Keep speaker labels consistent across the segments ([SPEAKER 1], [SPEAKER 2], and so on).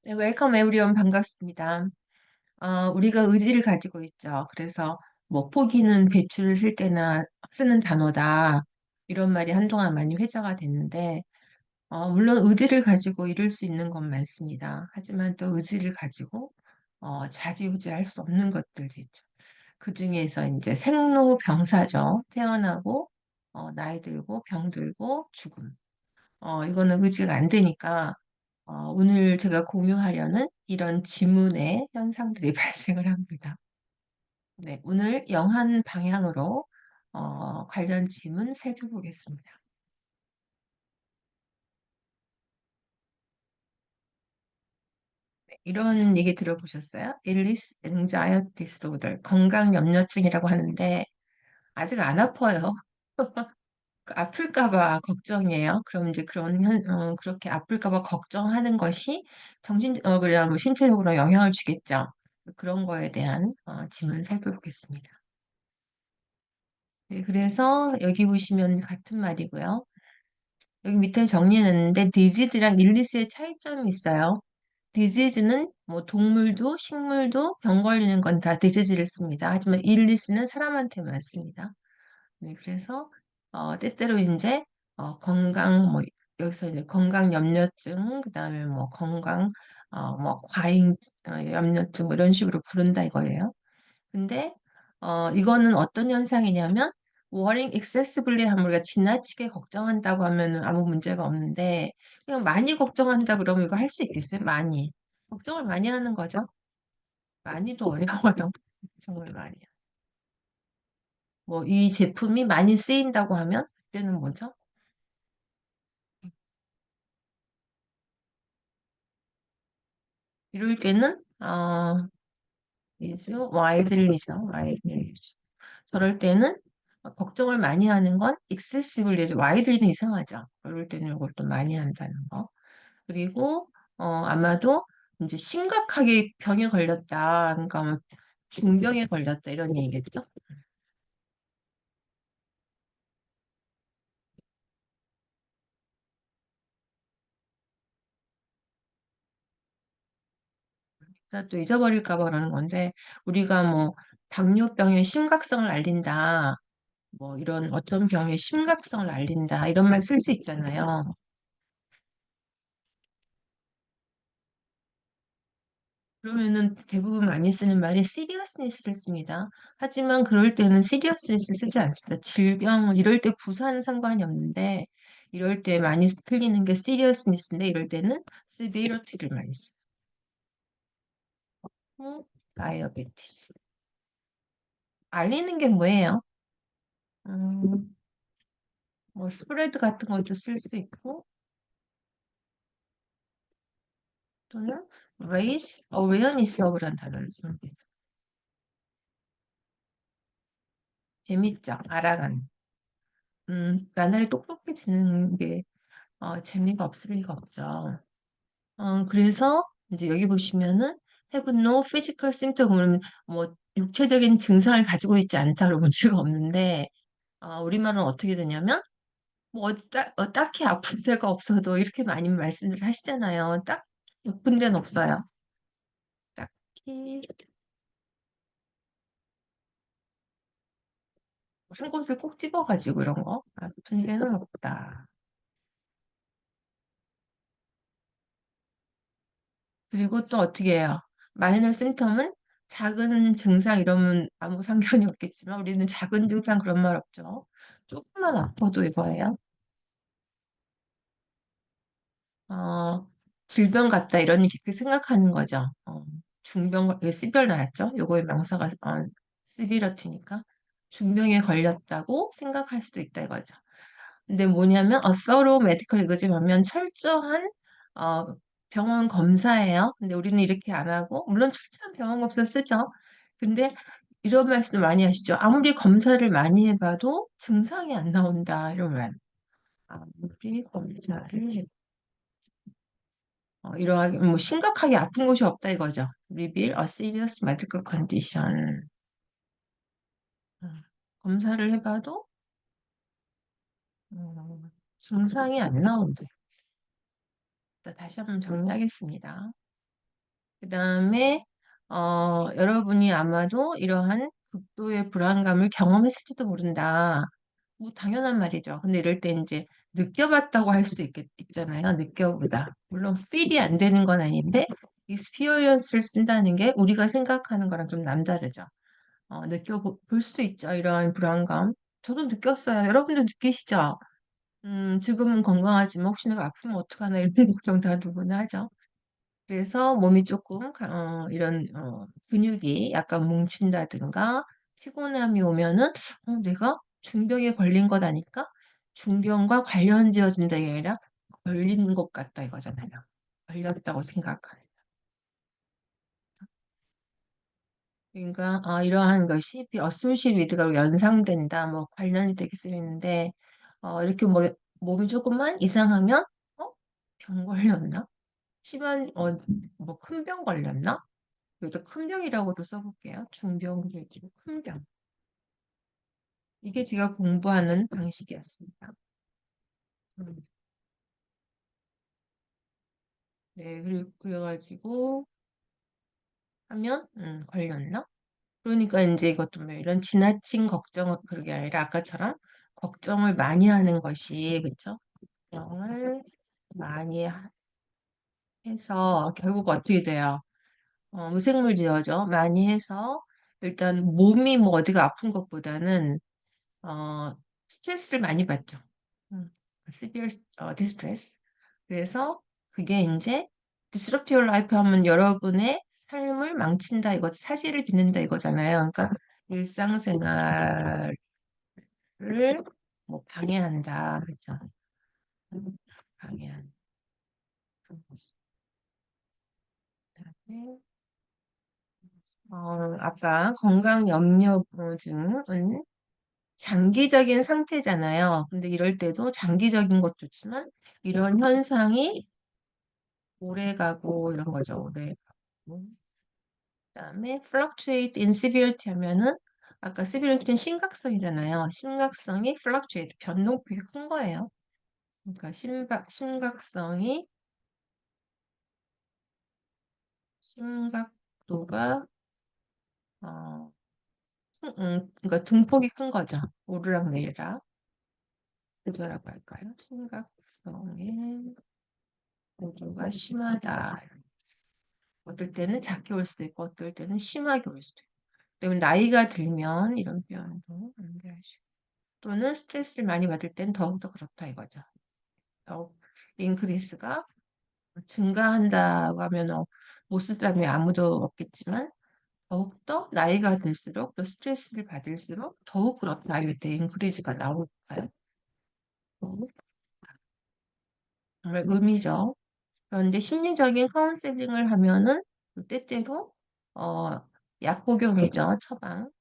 [SPEAKER 1] 네, 웰컴 에브리온 반갑습니다. 우리가 의지를 가지고 있죠. 그래서 뭐 포기는 배추를 쓸 때나 쓰는 단어다. 이런 말이 한동안 많이 회자가 됐는데, 물론 의지를 가지고 이룰 수 있는 건 많습니다. 하지만 또 의지를 가지고 좌지우지할 수 없는 것들도 있죠. 그 중에서 이제 생로병사죠. 태어나고 나이 들고 병 들고 죽음. 이거는 의지가 안 되니까 오늘 제가 공유하려는 이런 지문의 현상들이 발생을 합니다. 네, 오늘 영한 방향으로 관련 지문 살펴보겠습니다. 네, 이런 얘기 들어보셨어요? Illness Anxiety Disorder, 건강 염려증이라고 하는데 아직 안 아파요. 아플까 봐 걱정이에요. 그럼 이제 그렇게 아플까 봐 걱정하는 것이 그래야 뭐 신체적으로 영향을 주겠죠. 그런 거에 대한 질문 살펴보겠습니다. 네, 그래서 여기 보시면 같은 말이고요. 여기 밑에 정리해놨는데 디지즈랑 일리스의 차이점이 있어요. 디지즈는 뭐 동물도 식물도 병 걸리는 건 다 디지즈를 씁니다. 하지만 일리스는 사람한테만 씁니다. 네, 그래서 때때로 이제 건강 뭐 여기서 이제 건강 염려증 그다음에 뭐 건강 뭐 과잉 염려증 뭐 이런 식으로 부른다 이거예요. 근데 이거는 어떤 현상이냐면 worrying excessively 하면 우리가 지나치게 걱정한다고 하면은 아무 문제가 없는데 그냥 많이 걱정한다 그러면 이거 할 수 있겠어요? 많이 걱정을 많이 하는 거죠. 많이도 어려워요. 정말 많이. 뭐 이 제품이 많이 쓰인다고 하면 그때는 뭐죠? 이럴 때는 is widely죠. widely. 저럴 때는 걱정을 많이 하는 건 excessively, widely는 이상하죠. 그럴 때는 이걸 또 많이 한다는 거. 그리고 아마도 이제 심각하게 병에 걸렸다. 그러니까 뭐 중병에 걸렸다 이런 얘기겠죠. 그래서 또 잊어버릴까 봐 그러는 건데 우리가 뭐 당뇨병의 심각성을 알린다. 뭐 이런 어떤 병의 심각성을 알린다. 이런 말 쓸 수 있잖아요. 그러면은 대부분 많이 쓰는 말이 seriousness를 씁니다. 하지만 그럴 때는 seriousness를 쓰지 않습니다. 질병 이럴 때 부사는 상관이 없는데 이럴 때 많이 틀리는 게 seriousness인데 이럴 때는 severity를 많이 써요. diabetes. 알리는 게 뭐예요? 음, 뭐 스프레드 같은 것도 쓸 수 있고 또는 raise awareness of라는 단어를 씁니다. 재밌죠? 알아가는. 나날이 똑똑해지는 게 재미가 없을 리가 없죠. 그래서 이제 여기 보시면은 have no physical symptom 그러면 뭐 육체적인 증상을 가지고 있지 않다 그러면 문제가 없는데 우리말은 어떻게 되냐면 뭐 딱히 아픈 데가 없어도 이렇게 많이 말씀을 하시잖아요. 딱 아픈 데는 없어요. 딱히 한 곳을 꼭 집어가지고 이런 거 아픈 데는 없다. 그리고 또 어떻게 해요? 마이너 심텀은 작은 증상 이러면 아무 상관이 없겠지만 우리는 작은 증상 그런 말 없죠. 조금만 아파도 이거예요. 어, 질병 같다 이런 이렇게 생각하는 거죠. 중병, 이게 시별 나왔죠? 요거의 명사가 시비러티니까 중병에 걸렸다고 생각할 수도 있다 이거죠. 근데 뭐냐면 thorough medical exam 하면 철저한 어, 병원 검사예요. 근데 우리는 이렇게 안 하고 물론 철저한 병원 검사 쓰죠. 근데 이런 말씀도 많이 하시죠. 아무리 검사를 많이 해봐도 증상이 안 나온다 이러면 아무리 검사를 이러하게 뭐 심각하게 아픈 곳이 없다 이거죠. Reveal a serious medical condition. 음, 검사를 해봐도 증상이 안 나온대. 다시 한번 정리하겠습니다. 그다음에 여러분이 아마도 이러한 극도의 불안감을 경험했을지도 모른다. 뭐 당연한 말이죠. 근데 이럴 때 이제 느껴봤다고 할 수도 있잖아요. 느껴보다. 물론 feel이 안 되는 건 아닌데 experience를 쓴다는 게 우리가 생각하는 거랑 좀 남다르죠. 느껴볼 수도 있죠. 이러한 불안감. 저도 느꼈어요. 여러분도 느끼시죠? 지금은 건강하지만 혹시 내가 아프면 어떡하나 이런 걱정 다 누구나 하죠. 그래서 몸이 조금 이런 근육이 약간 뭉친다든가 피곤함이 오면은 내가 중병에 걸린 것 아닐까? 중병과 관련지어진다 게 아니라 걸린 것 같다 이거잖아요. 걸렸다고 생각하는. 그러니까 이러한 것이 어스미시 리드가 연상된다, 뭐 관련이 되게 쓰이는데 이렇게 뭐 몸이 조금만 이상하면 어? 병 걸렸나? 심한 뭐 큰 병 걸렸나? 여기다 큰 병이라고도 써볼게요. 중병도 있고 큰 병. 이게 제가 공부하는 방식이었습니다. 음, 네, 그리고 그래가지고 하면 걸렸나? 그러니까 이제 이것도 뭐 이런 지나친 걱정 그게 아니라 아까처럼 걱정을 많이 하는 것이 그쵸? 걱정을 많이 해서 결국 어떻게 돼요? 무생물 지어죠. 많이 해서 일단 몸이 뭐 어디가 아픈 것보다는 스트레스를 많이 받죠. 음, severe distress. 그래서 그게 이제 disrupt your life 하면 여러분의 삶을 망친다 이거 사실을 빚는다 이거잖아요. 그러니까 일상생활을 뭐 방해한다. 그렇죠? 방해한다. 그다음에 아까 건강 염려증은 장기적인 상태잖아요. 근데 이럴 때도 장기적인 것도 좋지만 이런 현상이 오래 가고 이런 거죠. 오래 가고. 그다음에 fluctuate in severity 하면은 아까 severity는 심각성이잖아요. 심각성이 fluctuate 변동폭이 큰 거예요. 그러니까 심각도가 어, 그러니까 등폭이 큰 거죠. 오르락 내리락 그거라고 할까요? 심각성의 보조가 심하다. 어떨 때는 작게 올 수도 있고 어떨 때는 심하게 올 수도 있고. 때문에 나이가 들면 이런 표현도 연결하시고 또는 스트레스를 많이 받을 땐 더욱더 그렇다 이거죠. 더욱 인크리스가 증가한다고 하면 못 쓸 사람이 아무도 없겠지만 더욱더 나이가 들수록 또 스트레스를 받을수록 더욱 그렇다 이럴 때 인크리즈가 나올까요? 정말 의미죠. 그런데 심리적인 카운셀링을 하면은 때때로 어, 약 복용이죠. 처방.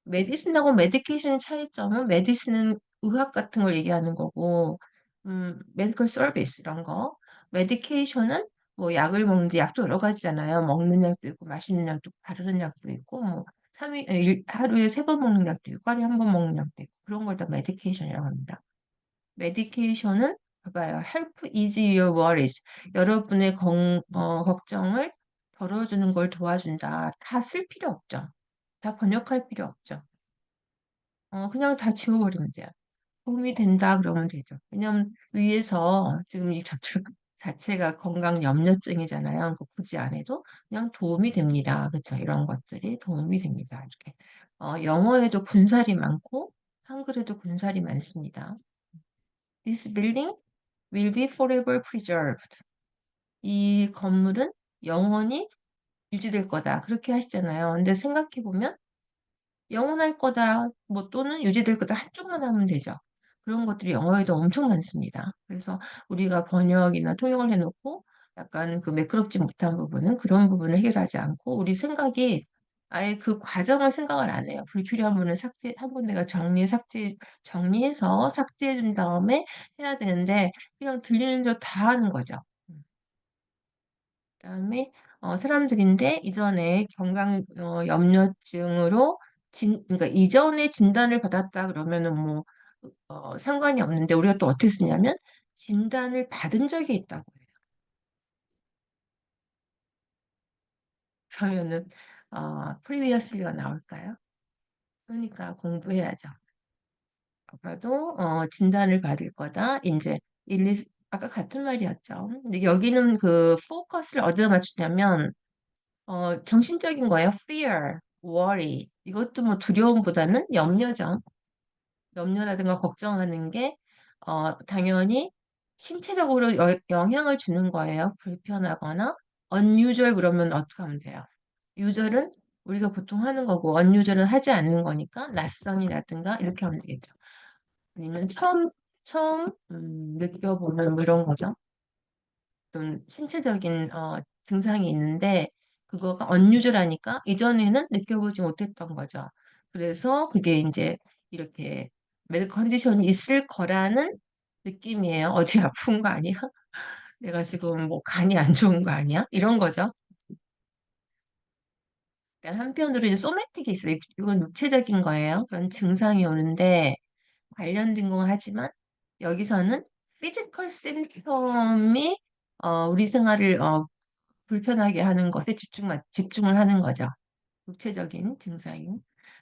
[SPEAKER 1] 메디슨하고 메디케이션의 차이점은 메디슨은 의학 같은 걸 얘기하는 거고, 메디컬 서비스 이런 거. 메디케이션은 뭐 약을 먹는데 약도 여러 가지잖아요. 먹는 약도 있고, 마시는 약도 있고, 바르는 약도 있고, 뭐 하루에 3번 먹는 약도 있고, 하루에 1번 먹는 약도 있고, 그런 걸 다 메디케이션이라고 합니다. 메디케이션은 봐봐요. help ease your worries. 여러분의 걱정을 덜어주는 걸 도와준다. 다 쓸 필요 없죠. 다 번역할 필요 없죠. 그냥 다 지워버리면 돼요. 도움이 된다 그러면 되죠. 왜냐면 위에서 지금 이 저축 자체가 건강 염려증이잖아요. 그거 굳이 안 해도 그냥 도움이 됩니다. 그렇죠? 이런 것들이 도움이 됩니다. 이렇게 영어에도 군살이 많고 한글에도 군살이 많습니다. This building will be forever preserved. 이 건물은 영원히 유지될 거다. 그렇게 하시잖아요. 근데 생각해보면 영원할 거다, 뭐 또는 유지될 거다 한쪽만 하면 되죠. 그런 것들이 영어에도 엄청 많습니다. 그래서 우리가 번역이나 통역을 해놓고 약간 그 매끄럽지 못한 부분은 그런 부분을 해결하지 않고 우리 생각이 아예 그 과정을 생각을 안 해요. 불필요한 부분을 한 번 내가 정리해서 삭제해 준 다음에 해야 되는데 그냥 들리는 대로 다 하는 거죠. 그다음에 사람들인데 이전에 건강 염려증으로 그러니까 이전에 진단을 받았다 그러면은 뭐 상관이 없는데 우리가 또 어떻게 쓰냐면 진단을 받은 적이 있다고 해요. 그러면은 previously가 나올까요? 그러니까 공부해야죠. 아빠도 진단을 받을 거다. 이제 아까 같은 말이었죠. 근데 여기는 그 포커스를 어디다 맞추냐면 정신적인 거예요. fear, worry. 이것도 뭐 두려움보다는 염려죠. 염려라든가 걱정하는 게 당연히 신체적으로 영향을 주는 거예요. 불편하거나 unusual 그러면 어떻게 하면 돼요? usual은 우리가 보통 하는 거고 unusual은 하지 않는 거니까 낯선이라든가 이렇게 하면 되겠죠. 아니면 처음 느껴보는 뭐 이런 거죠. 어떤 신체적인 증상이 있는데 그거가 unusual하니까 이전에는 느껴보지 못했던 거죠. 그래서 그게 이제 이렇게 메디컬 컨디션이 있을 거라는 느낌이에요. 어디 아픈 거 아니야? 내가 지금 뭐 간이 안 좋은 거 아니야? 이런 거죠. 그러니까 한편으로 이제 소매틱이 있어요. 이건 육체적인 거예요. 그런 증상이 오는데 관련된 거 하지만 여기서는 피지컬 심텀이 우리 생활을 불편하게 하는 것에 집중을 하는 거죠. 육체적인 증상이.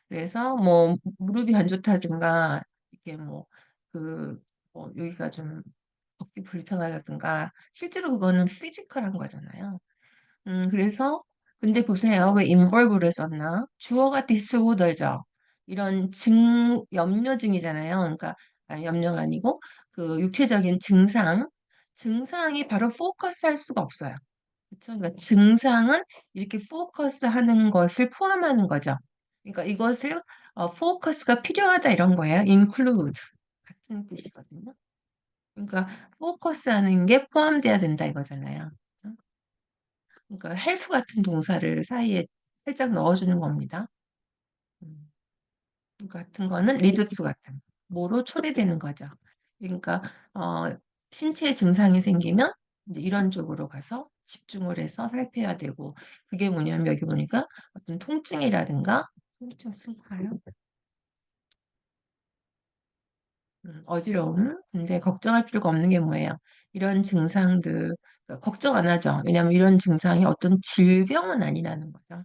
[SPEAKER 1] 그래서 뭐 무릎이 안 좋다든가 이게 뭐 여기가 좀 걷기 불편하다든가 실제로 그거는 피지컬한 거잖아요. 그래서 근데 보세요. 왜 involve를 썼나? 주어가 disorder죠. 이런 염려증이잖아요. 그러니까 염려가 아니고 그 육체적인 증상이 바로 포커스 할 수가 없어요. 그렇죠? 그러니까 증상은 이렇게 포커스 하는 것을 포함하는 거죠. 그러니까 이것을 포커스가 필요하다 이런 거예요. include 같은 뜻이거든요. 그러니까 포커스 하는 게 포함돼야 된다 이거잖아요. 그렇죠? 그러니까 help 같은 동사를 사이에 살짝 넣어주는 겁니다. 음, 같은 거는 lead to 같은 뭐로 초래되는 거죠. 그러니까 신체 증상이 생기면 이제 이런 쪽으로 가서 집중을 해서 살펴야 되고 그게 뭐냐면 여기 보니까 어떤 통증이라든가 통증 쓸까요? 어지러움. 근데 걱정할 필요가 없는 게 뭐예요? 이런 증상들 그러니까 걱정 안 하죠. 왜냐하면 이런 증상이 어떤 질병은 아니라는 거죠.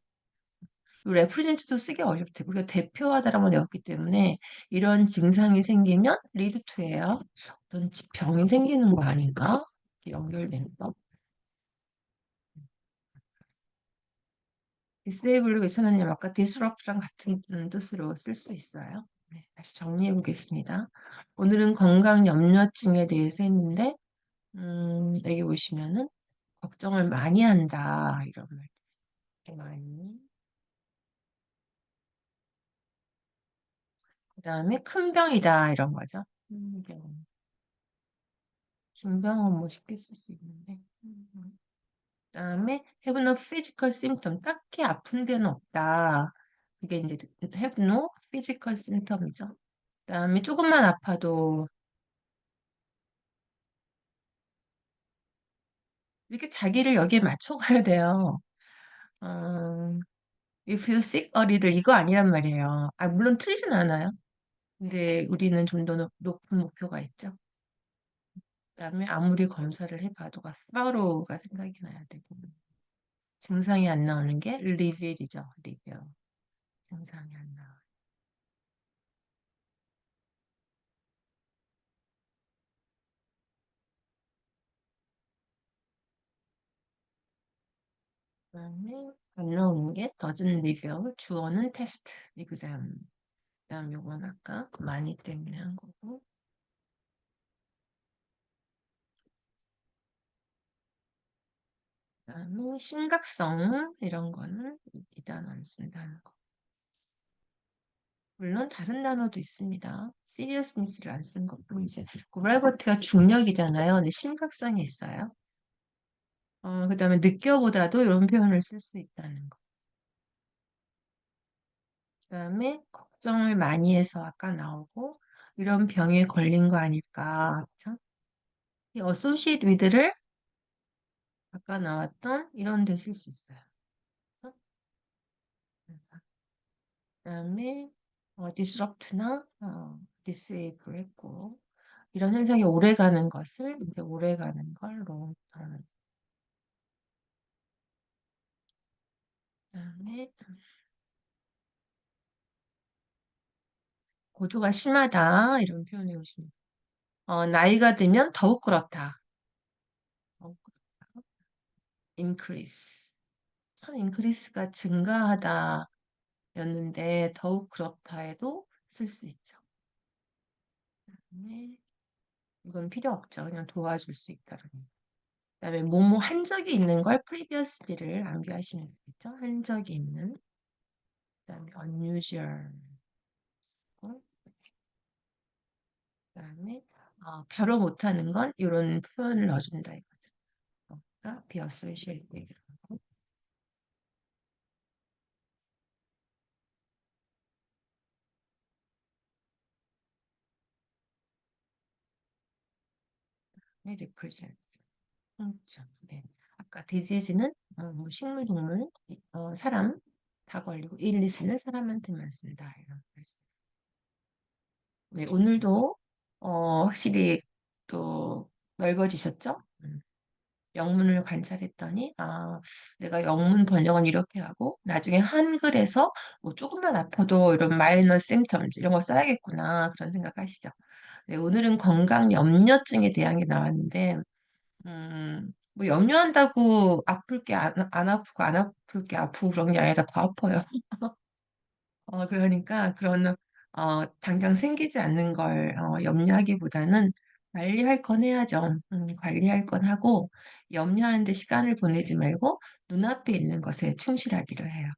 [SPEAKER 1] 레프리젠트도 쓰기 어렵대. 우리가 대표하다라고 외웠기 때문에 이런 증상이 생기면 리드투예요. 어떤 병이 생기는 거 아닌가? 연결되는 거. 디세이블로 괜찮았냐면 아까 디스럽트랑 같은 뜻으로 쓸 수 있어요. 네, 다시 정리해 보겠습니다. 오늘은 건강 염려증에 대해서 했는데 여기 보시면은 걱정을 많이 한다 이런 말. 많이. 그다음에 큰 병이다 이런 거죠. 큰 병. 중병은 뭐 쉽게 쓸 수 있는데. 그다음에 have no physical symptom. 딱히 아픈 데는 없다. 그게 이제 have no physical symptom이죠. 그다음에 조금만 아파도 이렇게 자기를 여기에 맞춰가야 돼요. 어, if you sick a little 이거 아니란 말이에요. 물론 틀리진 않아요. 근데 우리는 좀 더 높은 목표가 있죠. 그다음에 아무리 검사를 해봐도가 thorough가 생각이 나야 되고 증상이 안 나오는 게 reveal이죠. reveal. 증상이 안 나와. 그다음에 안 나오는 게 doesn't reveal. 주어는 test, exam. 그다음 요건 아까 많이 때문에 한 거고. 그다음에 심각성 이런 거는 이 단어를 쓴다는 거. 물론 다른 단어도 있습니다. seriousness를 안 쓴 것도 이제 그라비티가 중력이잖아요. 근데 심각성이 있어요. 그다음에 느껴보다도 이런 표현을 쓸 수 있다는 거. 그다음에 걱정을 많이 해서 아까 나오고 이런 병에 걸린 거 아닐까. 그쵸? 이 associate with를 아까 나왔던 이런 데 쓸 수 있어요. 그쵸? 그다음에 disrupt나 disable 했고 이런 현상이 오래가는 것을 이제 오래가는 걸로 그다음에 고조가 심하다 이런 표현해 보시면 나이가 들면 더욱 그렇다. 더욱 increase. 참 increase가 증가하다 였는데 더욱 그렇다에도 쓸 수 있죠. 네. 이건 필요 없죠. 그냥 도와줄 수 있다는 거. 그다음에 뭐뭐 한 적이 있는 걸 previously를 암기하시면 되겠죠. 한 적이 있는. 그다음에 unusual. 그다음에 바로 못하는 건 이런 표현을 넣어준다 이거죠. 그러니까 be associated. represent. 그렇죠. 네. 아까 disease는 뭐 식물, 동물, 사람 다 걸리고 illness는 사람한테만 쓴다 이런 말씀. 네, 오늘도 확실히 또 넓어지셨죠? 영문을 관찰했더니 내가 영문 번역은 이렇게 하고 나중에 한글에서 뭐 조금만 아파도 이런 마이너 심텀 이런 거 써야겠구나 그런 생각하시죠? 네, 오늘은 건강 염려증에 대한 게 나왔는데 뭐 염려한다고 아플 게 안 아프고 안 아플 게 아프고 그런 게 아니라 더 아파요. 그러니까 그런 당장 생기지 않는 걸 염려하기보다는 관리할 건 해야죠. 관리할 건 하고 염려하는 데 시간을 보내지 말고 눈앞에 있는 것에 충실하기로 해요.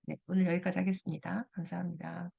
[SPEAKER 1] 네, 오늘 여기까지 하겠습니다. 감사합니다.